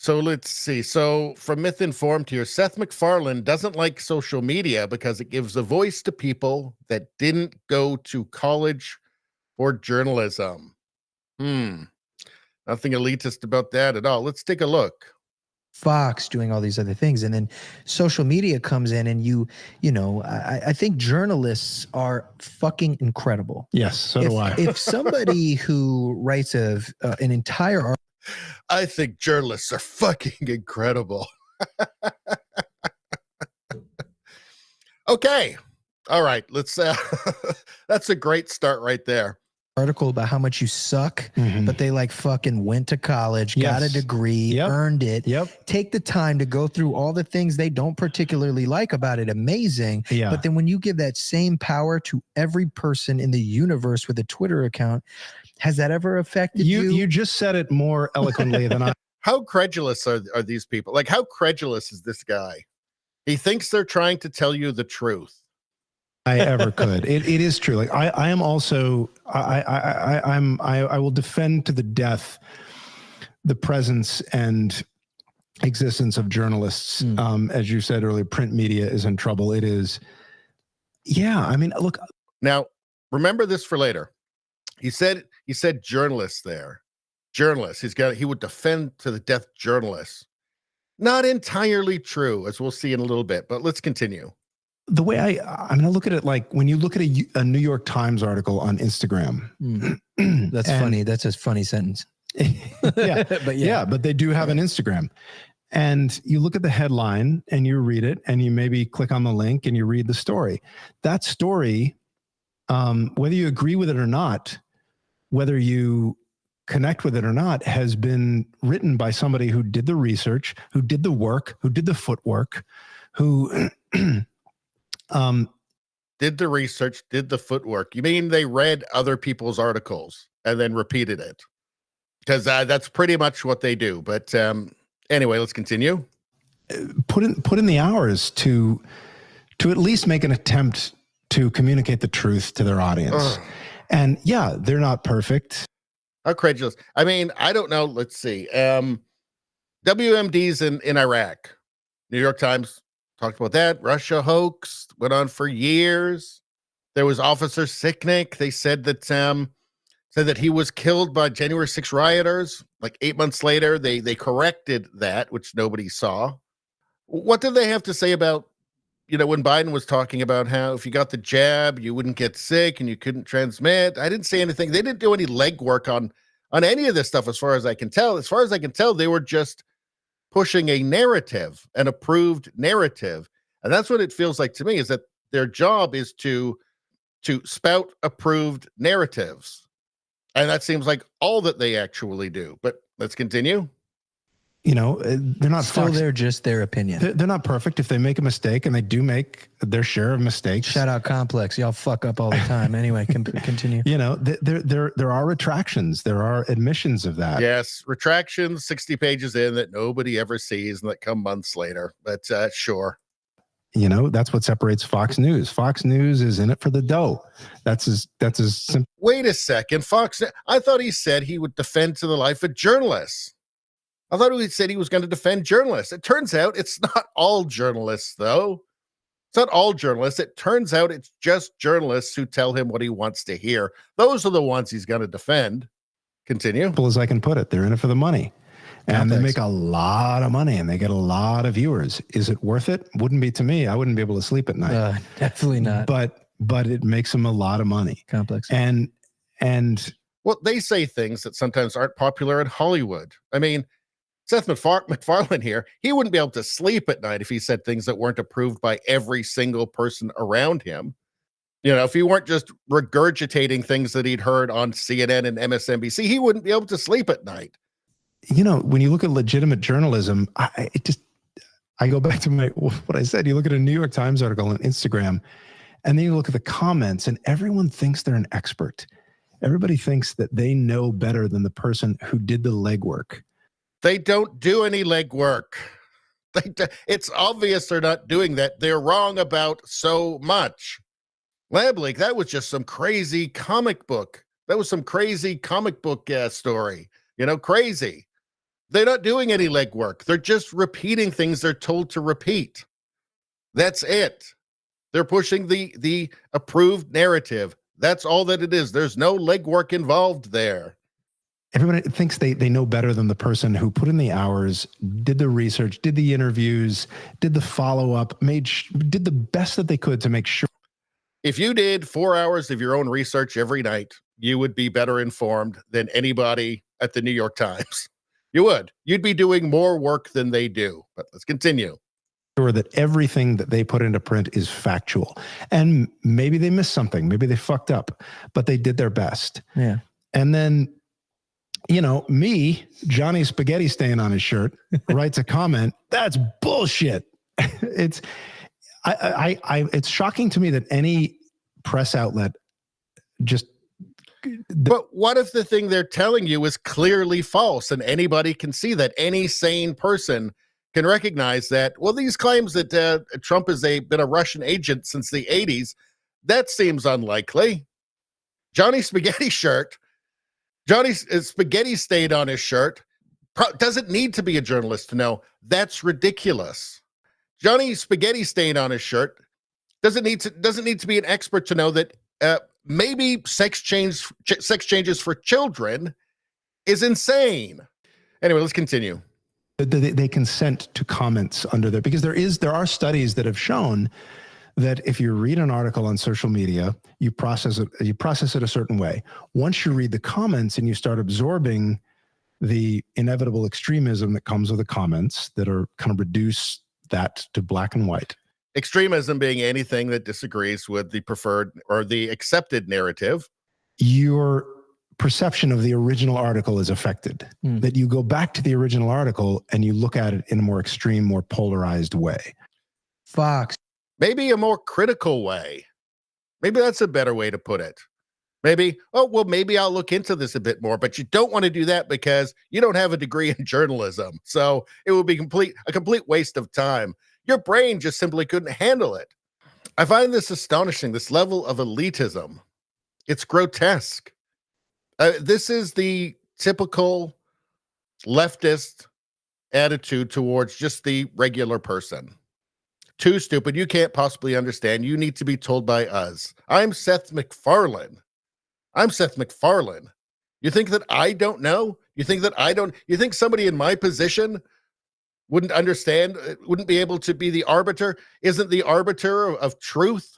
So let's see. So from Myth Informed here, Seth MacFarlane doesn't like social media because it gives a voice to people that didn't go to college for journalism. Nothing elitist about that at all. Let's take a look. Fox doing all these other things, and then social media comes in, and I think journalists are fucking incredible. Yes, so do I. If somebody who writes an entire I think journalists are fucking incredible. Okay. All right. Let's that's a great start right there. Article about how much you suck, but they like fucking went to college, got a degree, earned it, take the time to go through all the things they don't particularly like about it. Amazing. But then when you give that same power to every person in the universe with a Twitter account, has that ever affected you? You just said it more eloquently than I. How credulous are these people? Like, how credulous is this guy? He thinks they're trying to tell you the truth. I ever could. It is true. Like I am also, I will defend to the death the presence and existence of journalists. As you said earlier, print media is in trouble. It is. Yeah. I mean, look. Now, remember this for later. He said journalists there. Journalists. He would defend to the death journalists. Not entirely true, as we'll see in a little bit, but let's continue. The way I'm going to look at it, like when you look at a New York Times article on Instagram. That's funny. That's a funny sentence. But they do have an Instagram. And you look at the headline and you read it and you maybe click on the link and you read the story. That story, whether you agree with it or not, whether you connect with it or not, has been written by somebody who did the research, who did the work, who did the footwork, who did the research, did the footwork. You mean they read other people's articles and then repeated it? Because that's pretty much what they do. But anyway, let's continue. Put in the hours to at least make an attempt to communicate the truth to their audience. And yeah, they're not perfect. How credulous. I mean, I don't know. Let's see. WMDs in Iraq. New York Times talked about that. Russia hoax went on for years. There was Officer Sicknick. They said that he was killed by January 6 rioters. Like 8 months later, they corrected that, which nobody saw. What did they have to say about, when Biden was talking about how if you got the jab, you wouldn't get sick and you couldn't transmit? I didn't say anything. They didn't do any legwork on any of this stuff, as far as I can tell. As far as I can tell, they were just pushing a narrative, an approved narrative. And that's what it feels like to me, is that their job is to spout approved narratives. And that seems like all that they actually do. But let's continue. They're not still they're just their opinion. They're not perfect. If they make a mistake, and they do make their share of mistakes. Shout out Complex. Y'all fuck up all the time. Anyway, continue. There are retractions. There are admissions of that. Yes, retractions 60 pages in that nobody ever sees and that come months later. But sure. That's what separates Fox News. Fox News is in it for the dough. That's as simple. Wait a second. I thought he said he would defend to the life of journalists. I thought he said he was going to defend journalists. It turns out it's not all journalists, though. It's not all journalists. It turns out it's just journalists who tell him what he wants to hear. Those are the ones he's going to defend. Continue. Simple as I can put it. They're in it for the money. And they make a lot of money and they get a lot of viewers. Is it worth it? Wouldn't be to me. I wouldn't be able to sleep at night. Definitely not. But it makes them a lot of money. Complex. And well, they say things that sometimes aren't popular in Hollywood. I mean, Seth MacFarlane here, he wouldn't be able to sleep at night if he said things that weren't approved by every single person around him. If he weren't just regurgitating things that he'd heard on CNN and MSNBC, he wouldn't be able to sleep at night. When you look at legitimate journalism, I go back to what I said. You look at a New York Times article on Instagram, and then you look at the comments, and everyone thinks they're an expert. Everybody thinks that they know better than the person who did the legwork. They don't do any legwork. It's obvious they're not doing that. They're wrong about so much. Lab Leak, that was just some crazy comic book. That was some crazy comic book story. Crazy. They're not doing any legwork. They're just repeating things they're told to repeat. That's it. They're pushing the approved narrative. That's all that it is. There's no legwork involved there. Everybody thinks they know better than the person who put in the hours, did the research, did the interviews, did the follow-up, did the best that they could to make sure. If you did 4 hours of your own research every night, you would be better informed than anybody at the New York Times. You would. You'd be doing more work than they do. But let's continue. Sure that everything that they put into print is factual. And maybe they missed something. Maybe they fucked up, but they did their best. Yeah. And then, you know, me, Johnny Spaghetti stain on his shirt, writes a comment. That's bullshit. It's shocking to me that any press outlet just. But what if the thing they're telling you is clearly false and anybody can see that? Any sane person can recognize that. Well, these claims that Trump has been a Russian agent since the 80s, that seems unlikely. Johnny's spaghetti stain on his shirt doesn't need to be a journalist to know that's ridiculous. Johnny's spaghetti stain on his shirt doesn't need to be an expert to know that maybe sex changes for children is insane. Anyway, let's continue. They consent to comments under there because there are studies that have shown that if you read an article on social media, you process it a certain way. Once you read the comments and you start absorbing the inevitable extremism that comes with the comments that are kind of reduce that to black and white. Extremism being anything that disagrees with the preferred or the accepted narrative. Your perception of the original article is affected. That you go back to the original article and you look at it in a more extreme, more polarized way. Fox. Maybe a more critical way. Maybe that's a better way to put it. Maybe, maybe I'll look into this a bit more, but you don't want to do that because you don't have a degree in journalism. So it would be a complete waste of time. Your brain just simply couldn't handle it. I find this astonishing, this level of elitism. It's grotesque. This is the typical leftist attitude towards just the regular person. Too stupid. You can't possibly understand. You need to be told by us. I'm Seth MacFarlane. You think that I don't know? You think somebody in my position wouldn't understand, wouldn't be able to be the arbiter? Isn't the arbiter of truth